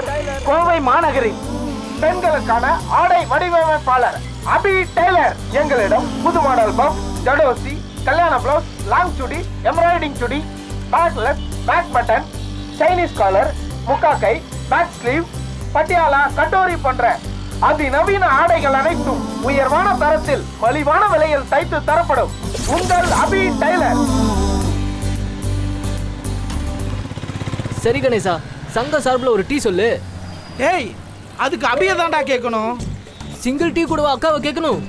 Taylor, Kovai மாநகரின் பெண்களுக்கான ஆடை வடிவமைப்பாளர் அபி டெய்லர். எங்களிடம் புது மாடல் பஃப், ஜடோசி, கல்யாண பிளவுஸ், லாங் சுடி, எம்ப்ராய்டிங் சுடி, backless, back button, Chinese collar, முக்காக்கை, பேக் ஸ்லீவ், பட்டியாலா, கட்டோரி போன்ற அதிநவீன ஆடைகள் அனைத்தும் உயர்வான தரத்தில் மலிவான விலையில் தைத்து தரப்படும். உங்கள் அபி டெய்லர். சரி கணேசா, சங்க சார்பில் ஒரு டீ சொல்லு. ஏய், அதுக்கு அபியை தான்டா கேட்கணும். சிங்கிள் டீ கூடவா அக்காவை கேட்கணும்?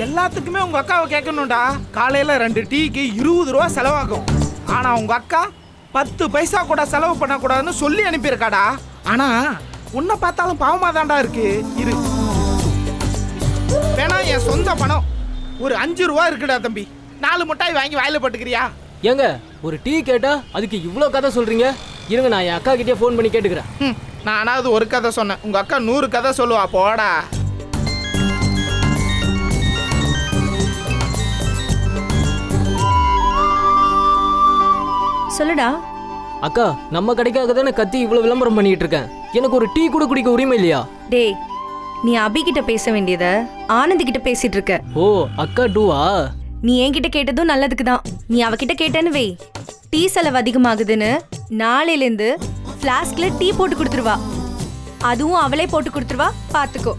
எல்லாத்துக்குமே உங்க அக்காவை கேட்கணும்டா. காலையில 2 டீக்கு 20 ரூபா செலவாகும். ஆனா உங்க அக்கா 10 பைசா கூட செலவு பண்ணக்கூடாதுன்னு சொல்லி அனுப்பியிருக்காடா. ஆனா உன்னை பார்த்தாலும் பாவமா தான்டா இருக்கு. இரு, வேணா என் சொந்த பணம் ஒரு 5 ரூபா இருக்குடா தம்பி. 4 மிட்டாய் வாங்கி வாயில போட்டுக்கிறியா? ஏங்க, ஒரு டீ கேட்டா அதுக்கு இவ்வளோ கதை சொல்றீங்க? இருங்க, நான் என் அக்கா கிட்டே ஃபோன் பண்ணி கேட்டுக்கிறேன். நானாவது ஒரு கதை சொன்னேன், உங்க அக்கா 100 கதை சொல்லுவா. போடா. சொல்லுடா. அக்கா, நம்ம கடைக்காக தானே கத்தி இவ்வளவு விளம்பரம் பண்ணிட்டு இருக்கேன். எனக்கு ஒரு டீ கூட குடிக்க உரிமை இல்லையா? டேய், நீ அபி கிட்ட பேச வேண்டியத ஆனந்த் கிட்ட பேசிட்டு இருக்க. ஓ, அக்கா டூவா? நீ என்கிட்ட கேட்டதும் நல்லதுக்கு தான். நீ அவகிட்ட கேட்டேன்னு வை, டீ செலவு அதிகமாகுதுன்னு நாளையிலேருந்து ஃப்ளாஸ்க்ல டீ போட்டு கொடுத்துருவா. அதுவும் அவளே போட்டு கொடுத்துருவா, பாத்துக்கோ.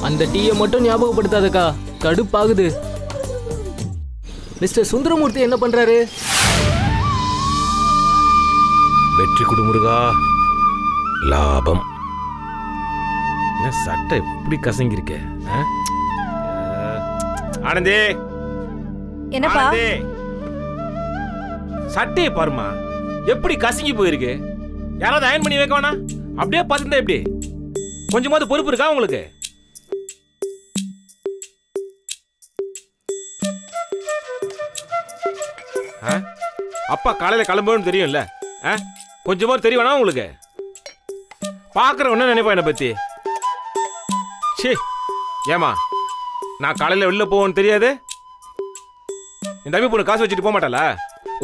அந்த டீயை மட்டும் ஞாபகப்படுத்தாதக்கா, கடுப்பாகுது. மிஸ்டர் சுந்தரமூர்த்தி என்ன பண்றாரு? வெற்றி குடுமுருகா, லாபம். என்ன சட்டை எப்படி கசங்கிருக்க? ஆனந்தே, என்னப்பா? ஆனந்தே, சட்டையை பாருமா, எப்படி கசங்கி போயிருக்கு. யாராவது அயன் பண்ணி வைக்க வேணா? அப்படியே பார்த்துருந்தா எப்படி? கொஞ்சமாவது பொறுப்பு இருக்கா உங்களுக்கு? அப்பா காலையில கிளம்புன்னு தெரியும்ல, கொஞ்சமாவது தெரிய வேணா உங்களுக்கு? பார்க்குறவன் என்ன நினைப்பா என்னை பத்தி? சே, ஏமா நான் காலையில் வெளில போவேன்னு தெரியாது? என் தம்பி பொண்ணு காசு வச்சுட்டு போக மாட்டாளா?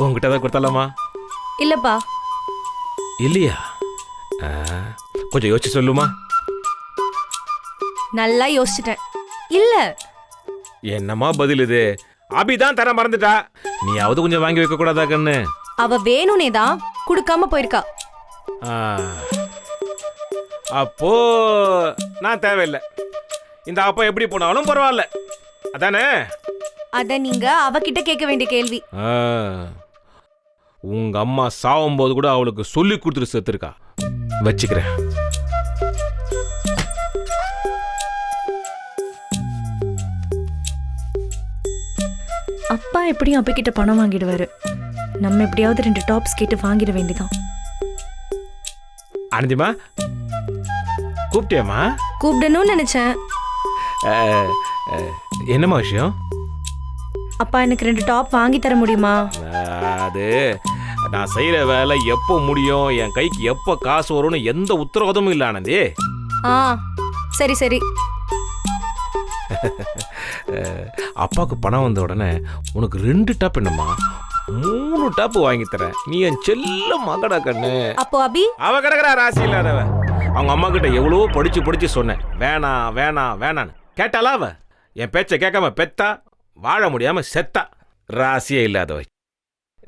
உங்ககிட்ட தான் கொடுத்தாலாமா? இல்லப்பா. இல்லையா? கொஞ்சம் யோசிச்சு சொல்லுமா. நல்லா யோசிச்சிட்டேன். இல்ல. என்னம்மா பதில் இது? அபிதான் தர மறந்துட்டா, நீயாவது கொஞ்சம் வாங்கி வைக்க கூடாதா கண்ணு? அவ வேணும்னே தான் கொடுக்காம போயிருக்கா. அப்போ நான் தேவையில்லை. இந்த அப்பா எப்படி போனாலும் பரவாயில்ல, அதானே? அத நீங்க அவகிட்ட கேட்க வேண்டிய கேள்வி. உங்க அம்மா சாவும் போது கூட அவளுக்கு சொல்லி கொடுத்துட்டு செத்துருக்கா. வச்சுக்கிறேன். அப்பா எப்படியும் அப்பா கிட்ட பணம் வாங்கிடுவாரு. நம்ம எப்படியாவது 2 டாப்ஸ் கேட்டு வாங்கிட வேண்டியதான். ஆனந்திமா, கூப்பிட்டியாமா? கூப்பிடணும்னு நினைச்சேன். என்னம்மா விஷயம்? அப்பா, எனக்கு 2 டாப் வாங்கி தர முடியுமா? அது நான் செய்யற வேலை எப்போ முடியும், என் கைக்கு எப்போ காசு வரும்னு எந்த உத்தரவாதமும் இல்லை ஆனந்தி. சரி சரி. அப்பாவுக்கு பணம் வந்த உடனே உனக்கு 2 டாப் என்னம்மா 3 டாப் வாங்கி தரேன். நீ என் செல்ல மகடா கண்ணு. அப்போ அபி? அவ கிடக்குறா ராசி இல்லாதவ. அவங்க அம்மா கிட்ட எவ்வளவோ படிச்சு சொன்னேன், வேணாம் வேணாம் வேணான்னு. கேட்டாலா அவ? என் பேச்சை கேட்காம பெத்தா, வாழ முடியாம செத்தா. ராசியே இல்லாதவ.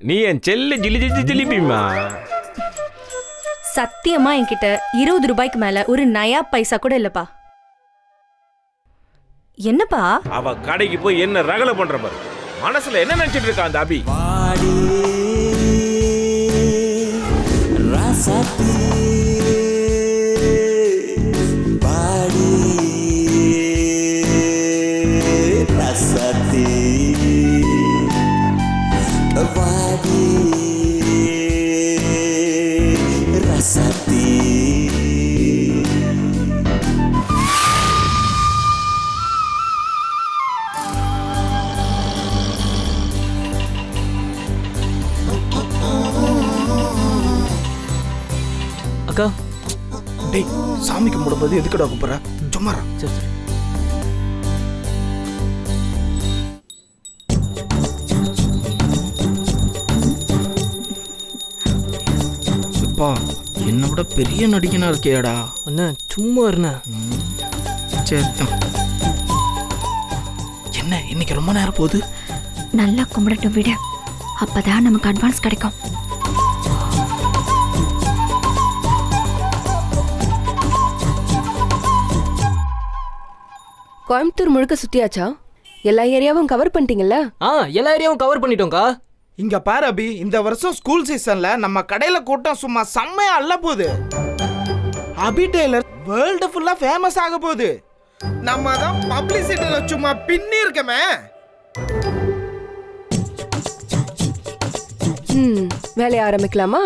நீ என் செல்ல ஜிலிபிமா. சத்தியமா என்கிட்ட 20 ரூபாய்க்கு மேல ஒரு நயா பைசா கூட இல்லப்பா. என்னப்பா? அவ கடைக்கு போய் என்ன ரகல பண்ற பாரு. மனசுல என்ன நினைச்சிட்டு இருக்கா அந்த அபி? அக்கா, டேய், சாமி கும்பிடும்போது எதுக்குடா கூப்பிடுற? சும்மா சரி சரி. அப்பா, என்னை விட பெரிய நடிகனா இருக்கேடா. அண்ணா சும்மா இருண்ணா. சரி என்ன இன்னைக்கு ரொம்ப நேரம் போகுது. நல்லா கும்பிடட்டும் விட, அப்பதான் நமக்கு அட்வான்ஸ் கிடைக்கும். கோயம்புத்தூர் முழுக்க சுத்தியாச்சா? எல்லா ஏரியாவும் கவர் பண்ணிட்டீங்கல்ல? எல்லா ஏரியாவும் கவர் பண்ணிட்டோம்க்கா. இங்க பாரு அபி, இந்த வருஷம் ஸ்கூல் சீசன்ல நம்ம கடையில கூட்டம் சும்மா செம்மையா அள்ள போகுது. அபி டெய்லர் வேர்ல்டு ஃபுல்லா ஃபேமஸ் ஆக போகுது. நம்ம தான் பப்ளிசிட்டில சும்மா பின்னி இருக்கமே. வேலையை ஆரம்பிக்கலாமா?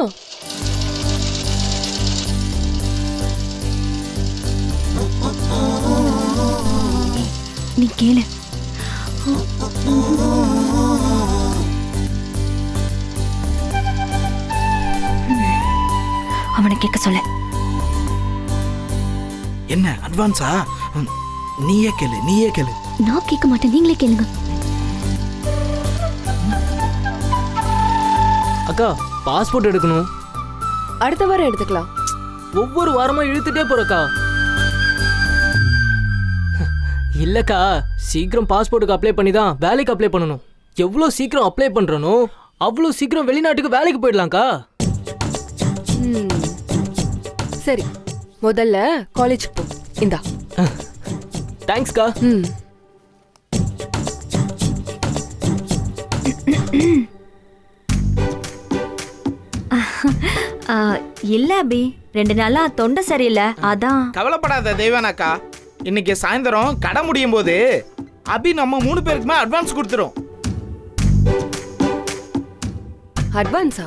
நீ கேளு. அவனை கேட்க சொல்ல. என்ன அட்வான்ஸா? நீயே கேளு. நான் கேட்க மாட்டேன், நீங்களே கேளுங்க. அக்கா பாஸ்போர்ட் எடுக்கணும். அடுத்த வாரம் எடுத்துக்கலாம். ஒவ்வொரு வாரமா இழுத்துட்டே போறக்கா. இல்லக்கா, சீக்கிரம் பாஸ்போர்ட்டுக்கு அப்ளை பண்ணி தான் வேலைக்கு அப்ளை பண்ணணும். எவ்வளோ சீக்கிரம் அப்ளை பண்றனோ அவ்வளோ சீக்கிரம் வெளிநாட்டுக்கு வேலைக்கு போயிடலாம்க்கா. சரி, முதல்ல காலேஜ் போ. இந்தா. தேங்க்ஸ்க்கா. இல்ல அபி, 2 நாளா தொண்டை சரியில்லை, அதான். கவலைப்படாத தெய்வானாக்கா, இன்னைக்கு சாயந்தரம் கடை முடியும் போது அபி நம்ம 3 பேருக்குமே அட்வான்ஸ் கொடுத்துரும். அட்வான்ஸா?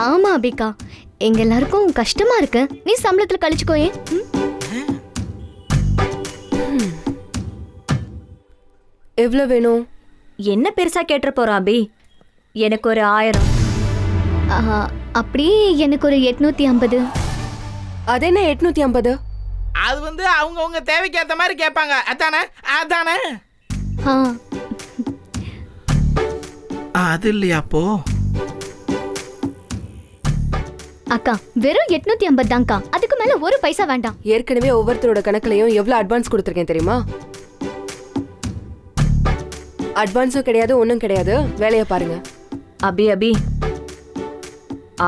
ஆமா அபிகா, எங்க எல்லாருக்கும் கஷ்டமா இருக்கு. நீ சம்பளத்துல கழிச்சுக்கோயே. எவ்வளவு வேணும்? என்ன பெருசா கேட்டுற போறா அபி? எனக்கு ஒரு 1000. அப்படியே எனக்கு ஒரு 850. அது என்ன 850? அது வந்து அவங்க தேவைக்கு ஏத்த மாதிரி கேட்பாங்க. அதானே அது இல்லையா? அப்போ அக்கா வெறும் 850 தான்க்கா, அதுக்கு மேல ஒரு பைசா வேண்டாம். ஏற்கனவே ஒவ்வொருத்தரோட கணக்குலயும் எவ்வளவு அட்வான்ஸ் கொடுத்துருக்கேன் தெரியுமா? அட்வான்ஸும் கிடையாது, ஒன்றும் கிடையாது. வேலையை பாருங்க. அபி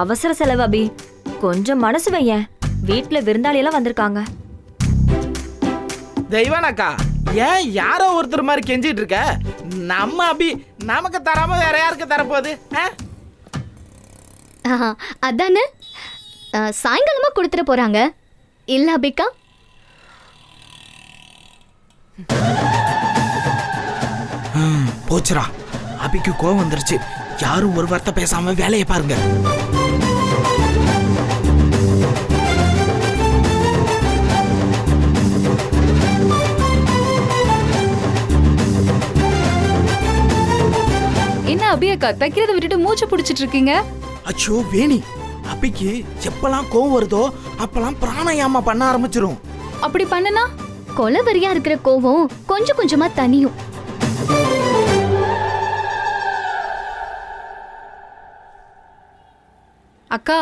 அவசர செலவு அபி, கொஞ்சம் மனசு வையேன். வீட்டுல விருந்தாளி எல்லாம் வந்திருக்காங்க. தெய்வானாக்கா, ஏன் யாரோ ஒருத்தர் மாதிரி கெஞ்சிட்டு இருக்க? நம்ம அபி நமக்கு தராம வேற யாருக்கு தரப்போகுது? அதானே, சாயங்காலமா கொடுத்துட போறாங்க இல்ல அபிகா? போச்சுரா, அபிக்கு கோவம் வந்துருச்சு. யாரும் ஒரு வார்த்தை பேசாம வேலையை பாருங்க. என்ன அபியக்கா, தைக்கிறத விட்டுட்டு மூச்சு புடிச்சிட்டு இருக்கீங்க? அச்சோ வேணி, அபிக்கு எப்பெல்லாம் கோவம் வருதோ அப்பெல்லாம் பிராணாயாமா பண்ண ஆரம்பிச்சிரும். அப்படி பண்ணனா கொலவரியா இருக்கிற கோவம் கொஞ்சம் கொஞ்சமா தனியும். அக்கா,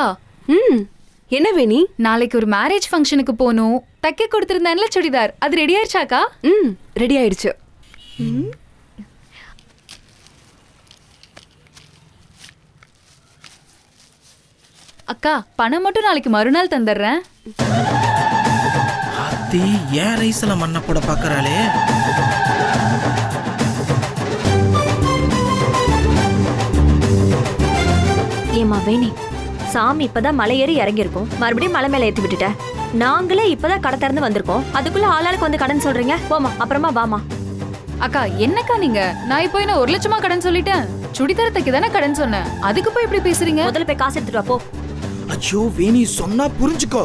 என்ன வேணி? நாளைக்கு ஒரு மேரேஜ் ஃபங்க்ஷனுக்கு போகணும். தைக்க கொடுத்திருந்தேன்ல சுடிதார், அது ரெடி ஆயிடுச்சாக்கா? ரெடி ஆயிடுச்சு. அக்கா, பணம் மட்டும் நாளைக்கு மறுநாள் தந்துடுறேன். அத்தி ஏன் ரைஸ்ல மண்ணை போட பாக்குறாளே? ஏமா வேணி, சாமி இப்பதான் மலை ஏறி இறங்கி இருக்கோம், மறுபடியும் மலை மேல ஏத்தி விட்டுட்ட. நாங்களே இப்பதான் கடை திறந்து வந்திருக்கோம், அதுக்குள்ள ஆளாளுக்கு வந்து கடன் சொல்றீங்க. போமா, அப்புறமா வாமா. அக்கா என்னக்கா நீங்க? நான் இப்போ என்ன 1 லட்சமா கடன் சொல்லிட்டேன்? சுடிதார் தைக்க தானே கடன் சொன்னேன், அதுக்கு போய் இப்படி பேசுறீங்க? முதல்ல போய் காசு எடுத்துட்டு வா போ. அச்சோ வேணி, சொன்னா புரிஞ்சுக்கோ.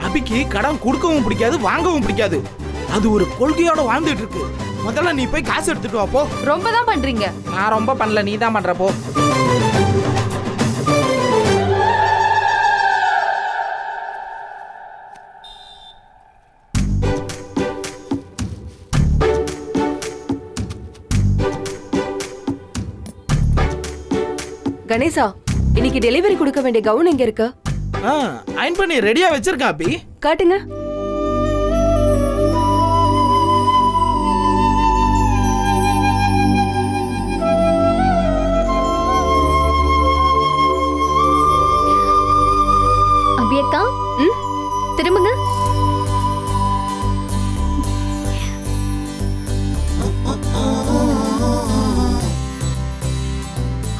அபிக்கு கடன் கொடுக்கவும் பிடிக்காது, வாங்கவும் பிடிக்காது. அது ஒரு கொள்கையோட வாழ்ந்துட்டு இருக்கு. முதல்ல நீ போய் காசு எடுத்துட்டு வா போ. ரொம்ப தான் பண்றீங்க. நான் ரொம்ப பண்ணல, நீ தான் பண்ற போ. கணேசா, இன்னைக்கு டெலிவரி கொடுக்க வேண்டிய கவுன் எங்க இருக்கு? அயன் பண்ணி ரெடியா வச்சிருக்கா அபி. காட்டுங்க. அபி அக்கா, திரும்புங்க.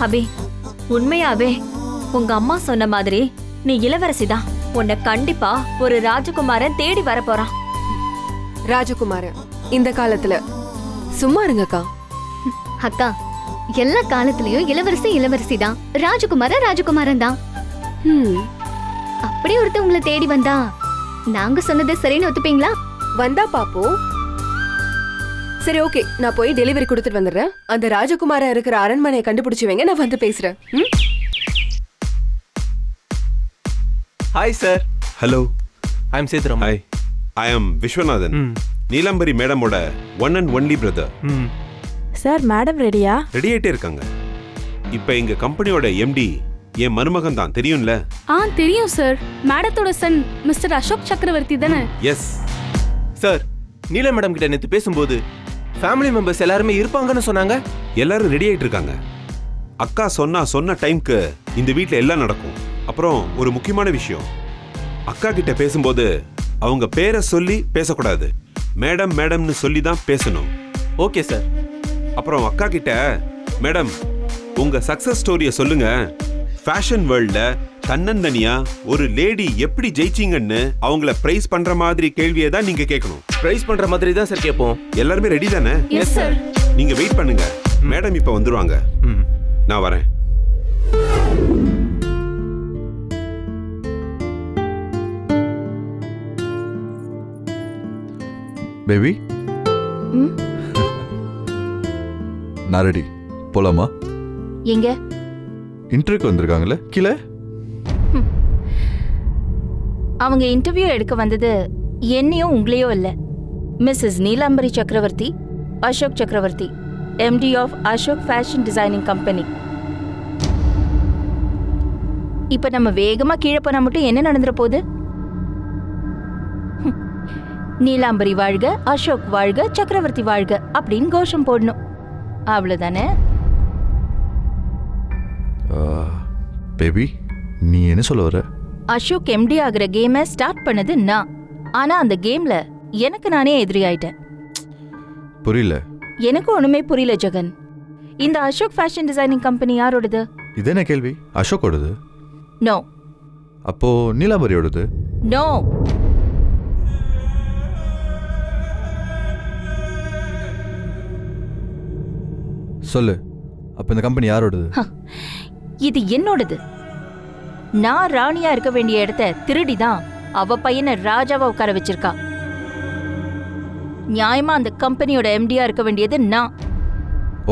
அபி, உண்மையாவே உங்க அம்மா சொன்ன மாதிரி நீ இளவரசிதான். உன்னை கண்டிப்பா ஒரு ராஜகுமாரன் தேடி வர போறான். ராஜகுமாரன் இந்த காலத்துல சும்மா இருங்கக்கா. அக்கா, எல்லா காலத்திலயும் இளவரசி இளவரசி தான், ராஜகுமாரன் ராஜகுமாரன் தான். அப்படி ஒருத்தர் உங்களை தேடி வந்தா நாங்க சொன்னது சரின்னு ஒத்துப்பீங்களா? வந்தா பாப்போம். சரி, ஓகே, நான் போய் டெலிவரி கொடுத்துட்டு வந்துடுறேன். அந்த ராஜகுமாரன் இருக்கிற அரண்மனையை கண்டுபிடிச்சு வைங்க, நான் வந்து பேசுறேன். Hi sir. Hello, I am Sethuraman. Hi, I am Viswanathan, Neelambari மேடமோட one and only brother. Sir, madam ரெடியா? ரெடி ஆயிட்டே இருக்காங்க. இப்போ எங்க கம்பெனியோட எம்டி என் மருமகன் தான், தெரியும்ல? தெரியும் சார். மேடத்தோட சன் மிஸ்டர் அசோக் சக்கரவர்த்தி தானே? எஸ் சார், நீலா மேடம் கிட்ட நேத்து பேசும்போது ஃபேமிலி மெம்பர்ஸ் எல்லாருமே இருப்பாங்கன்னு சொன்னாங்க. எல்லாரும் ரெடி ஆயிட்டு இருக்காங்க. அக்கா சொன்ன டைம்க்கு இந்த வீட்ல எல்லாம் நடக்கும். அப்புறம் ஒரு முக்கியமான விஷயம், அக்கா கிட்ட பேசும்போது அவங்க பேரை சொல்லி பேசக்கூடாது, மேடம் மேடம்னு சொல்லி தான் பேசணும். Okay sir. அப்புறம் அக்கா கிட்ட, மேடம் உங்க சக்சஸ் ஸ்டோரியை சொல்லுங்க, ஃபேஷன் வேர்ல்ட்ல தன்னந்தனியா ஒரு லேடி எப்படி ஜெயிச்சிங்கன்னு அவங்கள பிரைஸ் பண்ற மாதிரி கேள்வியை தான் நீங்க கேட்கணும். பிரைஸ் பண்ற மாதிரி தான் சார் கேட்போம். எல்லாருமே ரெடி தானே? Yes sir. நீங்க வெயிட் பண்ணுங்க, மேடம் இப்ப வந்துருவாங்க. நான் வரேன். பேபி, நான் ரெடி. போலாமா? எங்க? இன்டர்வியூக்கு வந்திருக்காங்கல்ல கீழே. அவங்க இன்டர்வியூ எடுக்க வந்தது என்னையும் உங்களையோ இல்ல, Mrs Neelambari Chakravarthy, Ashok Chakravarthy, MD of Ashok fashion designing company. இப்ப நம்ம வேகமா கீழே போனா மட்டும் என்ன நடந்துற போகுது? நீலாம்பரி வாழ்க, அசோக் வாழ்க, சக்கரவர்த்தி வாழ்க அப்படின்னு கோஷம் போடணும், அவ்வளவுதானே? பேபி, நீ என்ன சொல்ல வர? அசோக் எம்டி ஆகிற கேமை ஸ்டார்ட் பண்ணது நான். ஆனா அந்த கேம்ல எனக்கு நானே எதிரி ஆயிட்டேன். புரியல. எனக்கு ஒண்ணுமே புரியல ஜெகன். இந்த அசோக் ஃபேஷன் டிசைனிங் கம்பெனி யாரோடது? இது என்ன கேள்வி? அசோக்கோடது. நோ. அப்போ நீலாம்பரியோடது? நோ. சொல்லு, அப்ப இந்த கம்பெனி யாரோடது? இது என்னோடது. நான் ராணியா இருக்க வேண்டிய இடத்த திருடிதான் அவ பையனை ராஜாவா உட்கார வச்சிருக்கா. நியாயமா அந்த கம்பெனியோட எம்டியா இருக்க வேண்டியது நான்.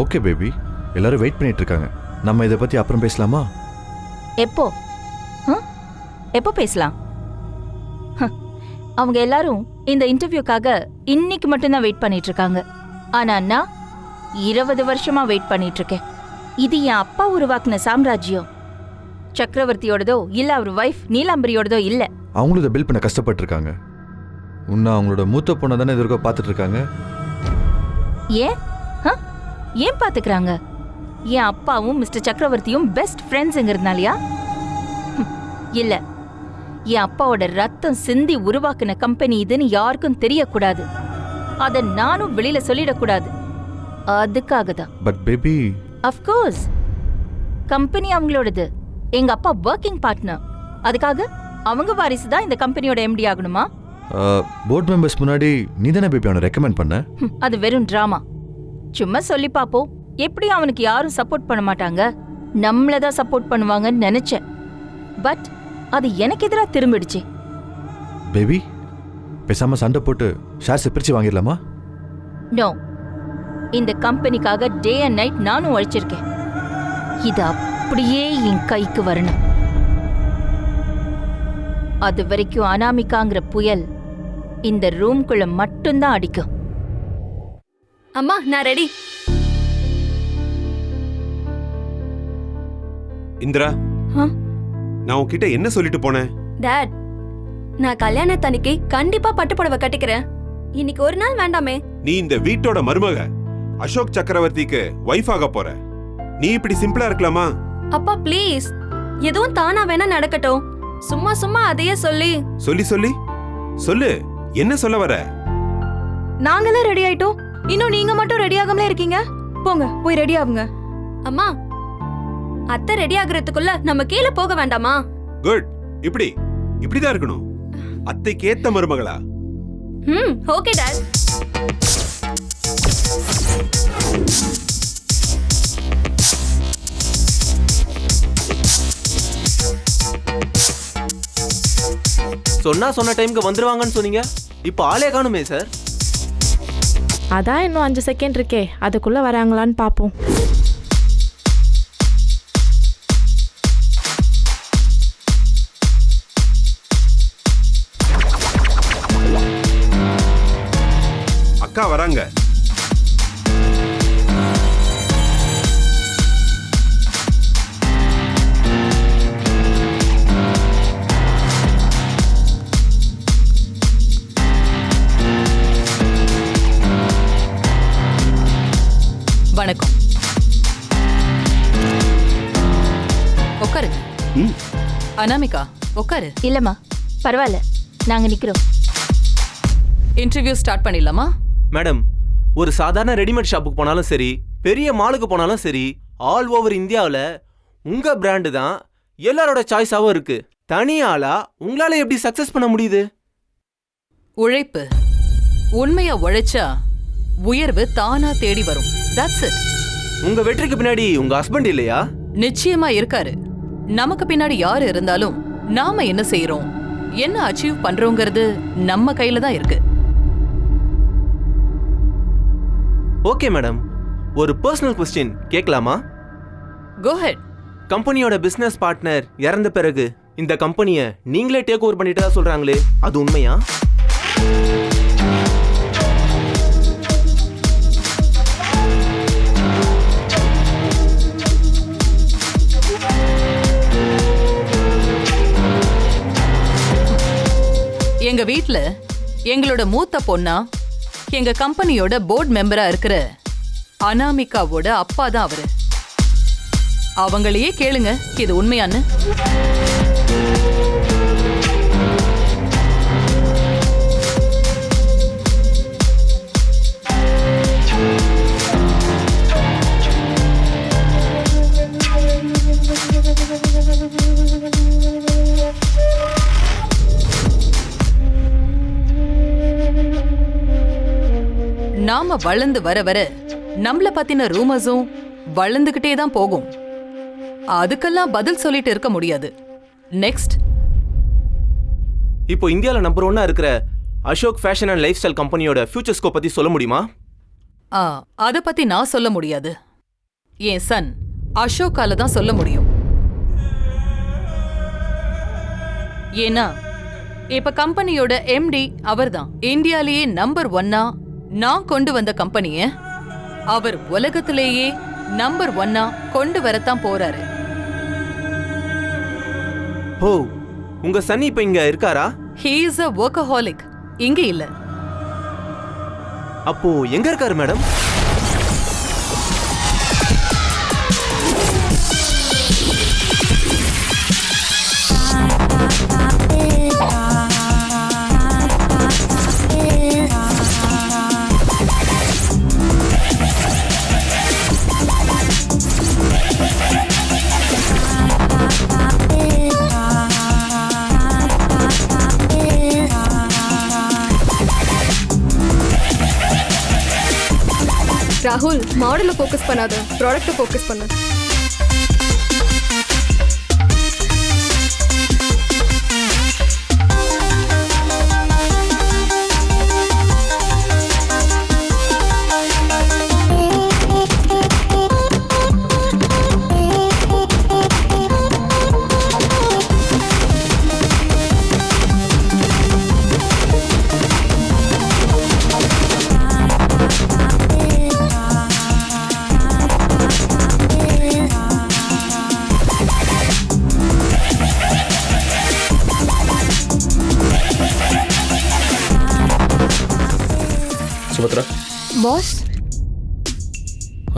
ஓகே பேபி, எல்லாரும் வெயிட் பண்ணிட்டு இருக்காங்க. நம்ம இதை பத்தி அப்புறம் பேசலாமா? எப்போ? எப்போ பேசலாம்? அவங்க எல்லாரும் இந்த இன்டர்வியூக்காக இன்னைக்கு மட்டும்தான் வெயிட் பண்ணிட்டு இருக்காங்க. ஆனா நான் 20 வருஷமா வெயிட் பண்ணிட்டு இருக்கேன். இது என் அப்பா உருவாக்குன சாம்ராஜ்யம். சக்கரவர்த்தியோடதோ இல்ல அவர் வைஃப் நீலாம்பரியோடதோ இல்ல. அவங்களும் இதை பில் பண்ண கஷ்டப்பட்டு இருக்காங்க. உன்ன அவங்களோட மூத்த பொண்ணை தானே எதிர்க்க பார்த்துட்டு இருக்காங்க. ஏன் ஏன் பாத்துக்கிறாங்க? என் அப்பாவும் மிஸ்டர் சக்கரவர்த்தியும் பெஸ்ட் ஃப்ரெண்ட்ஸ்ங்கிறதுனாலயா? இல்ல, என் அப்பாவோட ரத்தம் சிந்தி உருவாக்குன கம்பெனி இதுன்னு யாருக்கும் தெரியக்கூடாது. அத நானும் வெளியில சொல்லிடக்கூடாது. அதுக்காக தான். பட் பேபி, அஃப்கோர்ஸ் கம்பெனி அவங்களோடது. எங்க அப்பா ஒர்க்கிங் பார்ட்னர். அதுக்காக அவங்க வாரிசு தான் இந்த கம்பெனியோட எம்டி ஆகணுமா? போர்ட் மெம்பர்ஸ் முன்னாடி நீ தானே பேபி அவனை ரெக்கமெண்ட் பண்ண? அது வெறும் டிராமா. சும்மா சொல்லி பாப்போம். எப்படி அவனுக்கு யாரும் சப்போர்ட் பண்ண மாட்டாங்க, நம்மளதான் சப்போர்ட் பண்ணுவாங்கன்னு நினைச்சேன். பட் அது எனக்கு எதிராக திரும்பிடுச்சு. பேபி, பேசாம சண்டை போட்டு ஷேர்ஸ் பிரிச்சு வாங்கிடலாமா? நோ. இந்த கம்பெனிக்காக டே அண்ட் நைட் நானும் உழைச்சிருக்கேன். இது அப்படியே என் கைக்கு வரணும். அது வரைக்கும் அனாமிகாங்கிற புயல் இந்த ரூம்குள்ள மட்டும்தான் அடிக்கும். அம்மா, நான் ரெடி. இந்திரா, நான் உன்கிட்ட என்ன சொல்லிட்டு போனேன்? டாட், நான் கல்யாணத்தன்னைக்கு கண்டிப்பா பட்டு புடவை கட்டிக்கிறேன். இன்னைக்கு ஒரு நாள் வேண்டாமே? நீ இந்த வீட்டோட மருமக, அசோக் சக்கரவர்த்திக்கு வைஃப் ஆக போற. நீ இப்படி சிம்பிளா இருக்கலாமா? அப்பா ப்ளீஸ், எதுவும் தானா வேணா நடக்கட்டும். சும்மா சும்மா அதையே சொல்லி சொல்லு, என்ன சொல்ல வர? நாங்களே ரெடி ஆயிட்டோம், இன்னும் நீங்க மட்டும் ரெடி ஆகாமலே இருக்கீங்க. போங்க போய் ரெடி ஆகுங்க. அம்மா, அத்தை ரெடி ஆகுறதுக்குள்ள நம்ம கீழே போக வேண்டாமா? குட், இப்படிதான் இருக்கணும். அத்தைக்கு ஏத்த மருமகளா? Okay dot. சொன்ன டைம்க்கு வந்துருவாங்கன்னு சொன்னீங்க, இப்போ ஆளே காணுமே சார். அதான் இன்னும் 5 செகண்ட் இருக்கே, அதுக்குள்ள வராங்களான்னு பாப்போம். அக்கா வராங்க. வணக்கம். உட்காருங்க. அனாமிகா உட்காரு. இல்லம்மா பரவாயில்ல, நாங்க நிக்கிறோம். இன்டர்வியூ ஸ்டார்ட் பண்ணிடலாமா? மேடம், ஒரு சாதாரண ரெடிமேட் ஷாப்புக்கு போனாலும் சரி, பெரிய மாலுக்கு போனாலும் சரி, ஆல் ஓவர் இந்தியாவில் உங்க பிராண்டு தான் எல்லாரோட சாய்ஸாவும் இருக்கு. தனி ஆளா உங்களால எப்படி சக்சஸ் பண்ண முடியுது? உழைப்பு. உண்மையா உழைச்சா உயர்வு தானா தேடி வரும். That's it. உங்க வெற்றிக்கு பின்னாடி உங்க ஹஸ்பண்ட் இல்லையா? நிச்சயமா இருக்காரு. நமக்கு பின்னாடி யாரு இருந்தாலும் நாம என்ன செய்யறோம், என்ன அச்சீவ் பண்றோங்கிறது நம்ம கையில தான் இருக்கு. ஓகே மேடம், ஒரு பர்சனல் क्वेश्चन கேட்கலாமா? கோ ஹெட். கம்பெனியோட பிசினஸ் பார்ட்னர் இறந்த பிறகு இந்த கம்பெனியை நீங்களே டேக் ஓவர் பண்ணிட்டதா சொல்றாங்களே, அது உண்மையா? எங்க வீட்ல எங்களோட மூத்த பொண்ணா எங்க கம்பெனியோட போர்ட் மெம்பரா இருக்கிற அனாமிகாவோட அப்பா தான் அவரு. அவங்களையே கேளுங்க, இது உண்மையான்னு. நாம வளர்ந்து வர வர நம்மள பத்தின ரூமர்ஸும் வளர்ந்துகிட்டே தான் போகும். அதுக்கெல்லாம் பதில் சொல்லிட்டு இருக்க முடியாது. நெக்ஸ்ட். இப்போ இந்தியாவில் நம்பர் 1 இருக்கிற Ashok fashion and life style கம்பெனியோட ஃபியூச்சர் ஸ்கோப் பத்தி சொல்ல முடியுமா? அத பத்தி நான் சொல்ல முடியாது. என் சன் அசோக்கால தான் சொல்ல முடியும். ஏன்னா இப்ப கம்பெனியோட எம்டி அவர்தான். இந்தியாலேயே நம்பர் 1 நான் கொண்டு வந்த கம்பெனிய அவர் உலகத்திலேயே நம்பர் 1 கொண்டு வரத்தான் போறாரு. ஓ, உங்க சன் இப்ப இங்க இருக்காரா? He is a workaholic. இங்க இல்ல. அப்போ எங்க இருக்காரு மேடம்? ராகுல், மாடலை ஃபோக்கஸ் பண்ணாத, ப்ராடக்ட்டை ஃபோக்கஸ் பண்ணு. சுபத்ரா, பாஸ்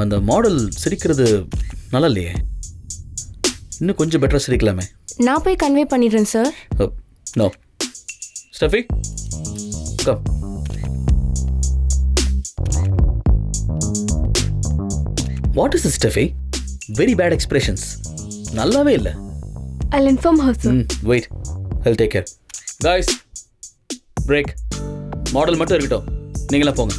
அந்த மாடல் சிரிக்கிறது நல்லா இல்லையே. இன்னும் கொஞ்சம் பெட்டராக சிரிக்கலாமே. நான் போய் கன்வே பண்ணிடுறேன் sir. No Steffi, come. What is Steffi? Very bad expressions. நல்லாவே இல்லை. I'll inform her, sir. Wait, I'll take care. Guys, break. Model மட்டும் இருக்கட்டும், நீங்களாம் போங்க.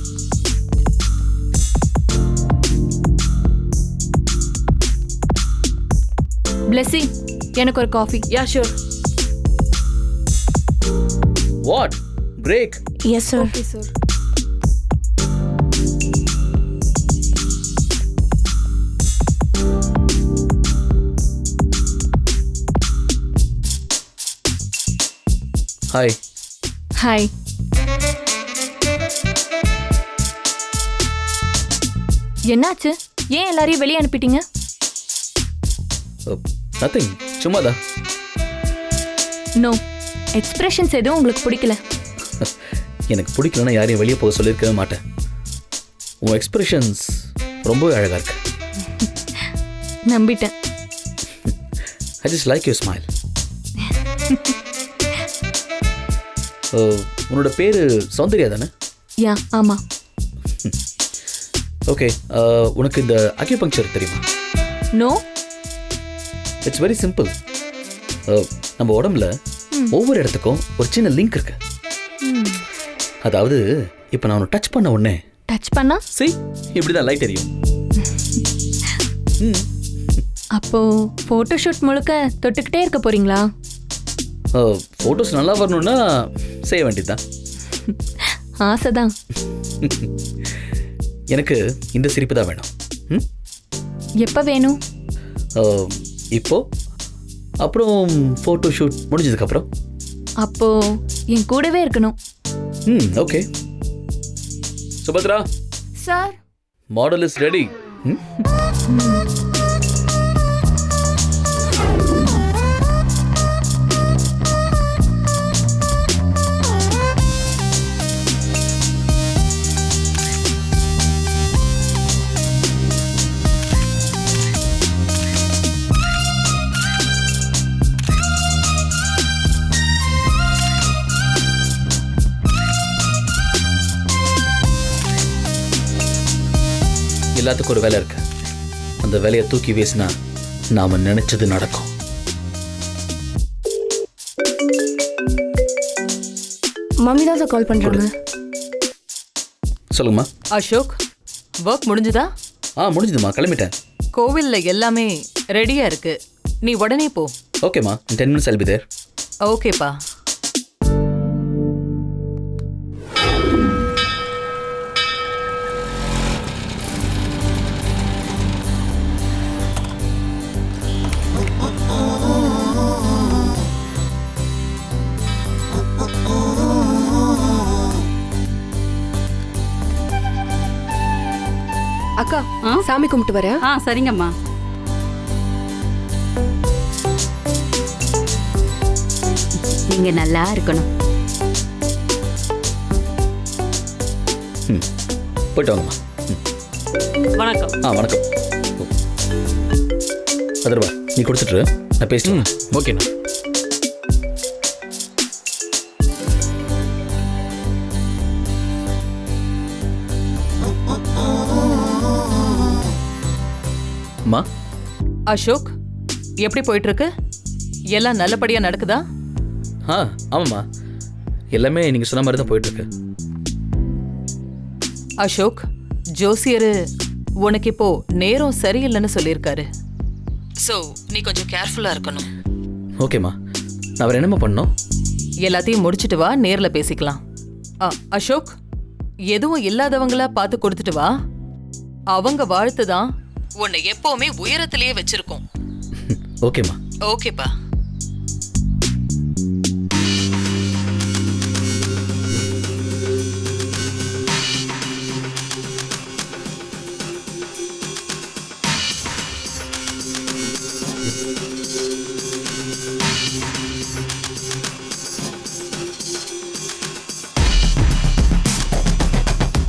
பிளெஸி, எனக்கு ஒரு coffee. Yeah, sure. What? Break? Yes, sir. Okay, sir. Hi. Hi. என்னாச்சு? ஏன் எல்லாரையும் வெளியே அனுப்பிட்டீங்க? நத்திங், சும்மாதான். நோ, எக்ஸ்பிரஷன்ஸ் எதுவும் உங்களுக்கு பிடிக்கல. எனக்கு பிடிக்கலன்னா யாரையும் வெளியே போக சொல்லியிருக்கவே மாட்டேன். உன் எக்ஸ்பிரஷன்ஸ் ரொம்பவே அழகாக இருக்கு. நம்பிட்டேன். I just like your smile. உன்னோட பேர் சௌந்தர்யா தானே? யா, ஆமா. ஓகே, உனக்கு இந்த அக்யூபங்க்சர் தெரியுமா? நோ. It's very simple. நம்ம உடம்புல ஒவ்வொரு இடத்துக்கும் ஒரு சின்ன லிங்க் இருக்கு. அதாவது இப்போ நான் உன்னை டச் பண்ண உடனே டச் பண்ணா இப்படிதான் லைட் எரியும். அப்போ போட்டோஷூட் முழுக்க தொட்டுக்கிட்டே இருக்க போறீங்களா? ஃபோட்டோஸ் நல்லா வரணும்னா செய்ய வேண்டியதுதான். ஆசைதான். எனக்கு இந்த சிரிப்பு தான் வேணும். எப்போ வேணும்? இப்போ, அப்புறம் ஃபோட்டோஷூட் முடிஞ்சதுக்கப்புறம். அப்போ என் கூடவே இருக்கணும். Okay. Subhadra sir, model is ready. எல்லாத்துக்கும் ஒரு வேலை இருக்கு. அந்த வேலையை தூக்கி வீசினா நாம நினைச்சது நடக்கும். மம்மி தான் சார் கால் பண்றாங்க. சொல்லுங்கம்மா. அசோக், ஒர்க் முடிஞ்சுதா? முடிஞ்சுதுமா, கிளம்பிட்டேன். கோவில்ல எல்லாமே ரெடியா இருக்கு, நீ உடனே போ. ஓகேம்மா, in 10 minutes I'll be there. ஓகேப்பா. அக்கா, சாமி கும்பிட்டு வரேன். சரிங்கம்மா. நீங்க நல்லா இருக்கணும். போயிட்டு வாங்கம்மா. வணக்கம். வணக்கம். அதர்வா, நீ கொடுத்துட்டு நான் பேசிட்டு. ஓகேண்ணா. அம்மா. அசோக், எப்படி போயிட்டு இருக்கு? எல்லாம் நல்லபடியா நடக்குதா? ஆமாம்மா, எல்லாமே நீங்க சொன்ன மாதிரி தான் போயிட்டு இருக்கு. அசோக், ஜோசியரு உனக்கு இப்போ நேரம் சரியில்லைன்னு சொல்லியிருக்காரு. ஸோ நீ கொஞ்சம் கேர்ஃபுல்லா இருக்கணும். ஓகேம்மா, நான் வேற என்னம்மா பண்ணணும்? எல்லாத்தையும் முடிச்சிட்டு வா, நேர்ல பேசிக்கலாம். அசோக், எதுவும் இல்லாதவங்களா பார்த்து கொடுத்துட்டு வா. அவங்க வாழ்த்து தான் உன்னை எப்பவுமே உயரத்திலேயே வச்சிருக்கோம். ஓகேம்மா. ஓகேப்பா.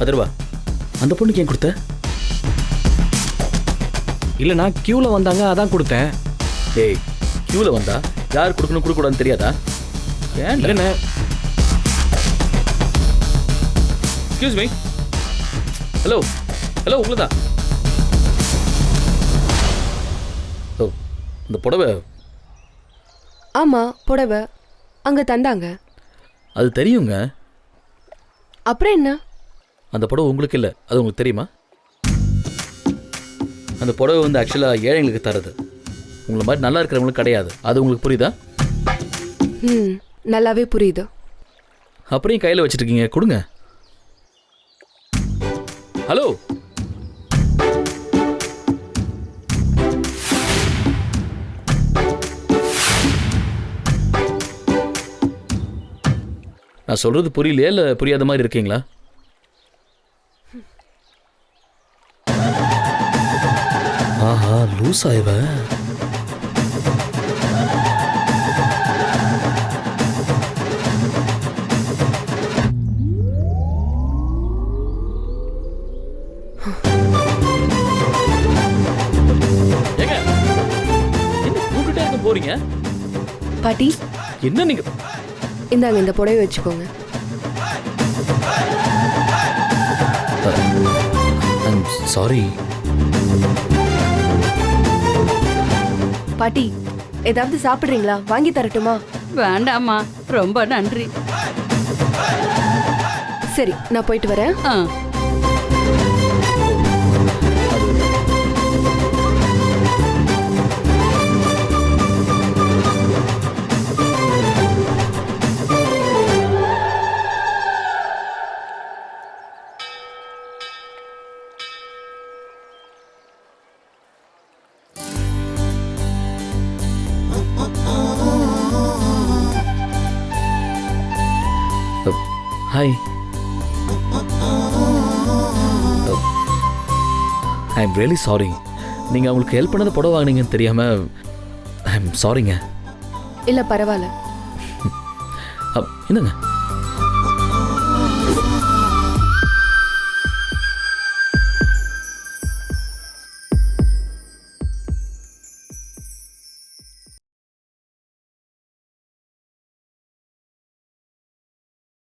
அதர்வா அந்த பொண்ணுக்கு ஏன் கொடுத்த? இல்லைண்ணா க்யூவில் வந்தாங்க அதான் கொடுத்தேன். டேய் க்யூவில் வந்தா யார் கொடுக்கணும் கொடுக்கூடாதுன்னு தெரியாதா? ஏன் இல்லைண்ணே. Excuse me. ஹலோ ஹலோ உங்களதான். ஓ இந்த புடவை. ஆமா புடவை அங்க தந்தாங்க. அது தெரியுங்க. அப்புறம் என்ன? அந்த புடவை உங்களுக்கு இல்லை, அது உங்களுக்கு தெரியுமா? அந்த புடவை வந்து ஆக்சுவலாக ஏழைங்களுக்கு தரது, உங்களை மாதிரி நல்லா இருக்கிறவங்களுக்கு கிடையாது. அது உங்களுக்கு புரியுதா? நல்லாவே புரியுது. அப்புறம் கையில் வச்சுட்டு இருக்கீங்க, கொடுங்க. ஹலோ நான் சொல்றது புரியலையா இல்லை புரியாத மாதிரி இருக்கீங்களா? ஆஹா லூஸ் ஆயிவ. ஏங்க என்ன கூப்பிட்டே இருக்க போறீங்க? பாட்டி என்ன நீங்க? இந்தாங்க இந்த புடவை வச்சுக்கோங்க. சாரி பாட்டி ஏதாவது சாப்பிடுறீங்களா? வாங்கி தரட்டுமா? வேண்டாம்மா, ரொம்ப நன்றி. சரி நான் போயிட்டு வரேன். Hi. I am really sorry. நீங்கள் அவங்களுக்கு ஹெல்ப் பண்ணது புடவை வாங்கினீங்கன்னு தெரியாமல் ஐ எம் சாரிங்க. இல்ல பரவாயில்ல. என்னங்க